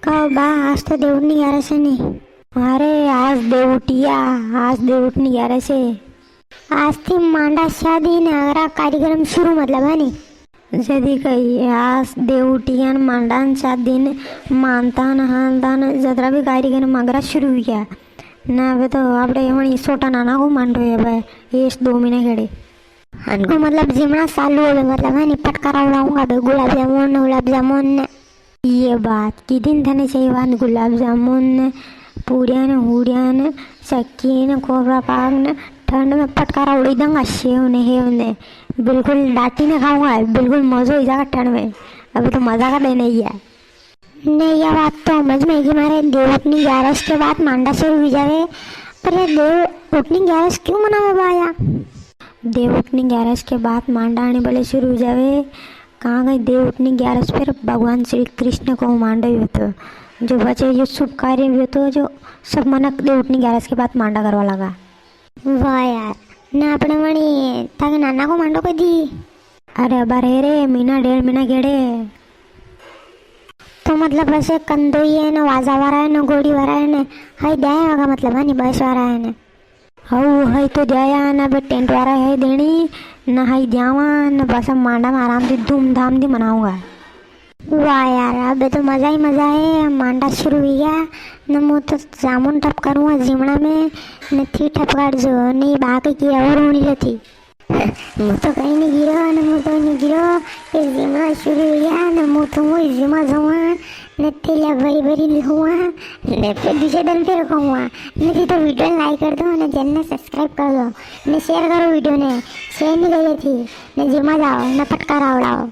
का बा आज तो देवटनी 11 છે ને. અરે આજ દેવટિયા આજ દેવટની 11 છે. આજથી માંડા શાદી ને અગરા કાર્યક્રમ शुरू मतलब है नी. जदी कही आज देवटिया मांडा शादी ने मानता न हानता न जतरा भी कार्यक्रम अगरा शुरू किया ना. હવે તો આપણે હણી સોટા નાના કો માંડો है भाई ये 2 महीने खेड़े अनको मतलब जिमना चालू हो मतलब है नी पटकारा उड़ाऊंगा भाई गुलाब जामुन ने ये बात की दिन थने चाहिए बात गुलाब जामुन ने पूरिया ने हुड़िया ने चक्की ने कोबरा पाक ने ठंड में पटकारा उड़ी दूंगा शेव ने हेव ने बिल्कुल डाटी ने खाऊंगा बिल्कुल मज़ा हो जाएगा ठंड में. अभी तो मज़ा का दिन ही है. नहीं यह बात तो समझ में कि हमारे देवउठनी 11 के बाद मांडा शुरू हो जावे. पर ये देवउठनी 11 क्यों मनावे बाया? देवउठनी 11 के बाद मांडा आने वाले शुरू हो जावे. कहाँ गई देवउठनी 11 पर भगवान श्री कृष्ण को मांडा भी होता जो बचे जो शुभ कार्य भी होते जो सब मना देवउठनी 11 के बाद मांडा करवा लगा. वाह यार ना अपने मणि ताकि नाना को मांडो को दी. अरे बारे रे महीना 1.5 महीना गेड़े तो मतलब ऐसे कंदोई है ना वाजा वारा है ना गोड़ी वारा है ना हाई दया होगा मतलब है नी बस वारा है ना हाउ हाई तो दया ना बे टेंट वारा है देनी ना हाई द्यावा ना बस मांडा में आराम से धूमधाम से मनाऊंगा. वाह यार अबे तो मज़ा ही मज़ा है. मांडा शुरू हो गया न मुँह तो जामुन टप करूँगा जिमड़ा में न थी ठपकाट जो नहीं बाकी की और होनी रहती मुँह तो कहीं नहीं गिरो न मुँह तो नहीं गिरो ये जिमड़ा शुरू हो गया न मुँह तो मुँह जिमा जुआ न तेला भरी भरी लिखूँगा न फिर दूसरे दिन फिर कहूँगा नहीं तो वीडियो लाइक कर दो न चैनल सब्सक्राइब कर दो न शेयर करो वीडियो ने शेयर नहीं करी थी न जिमा जाओ न पटकारा उड़ाओ.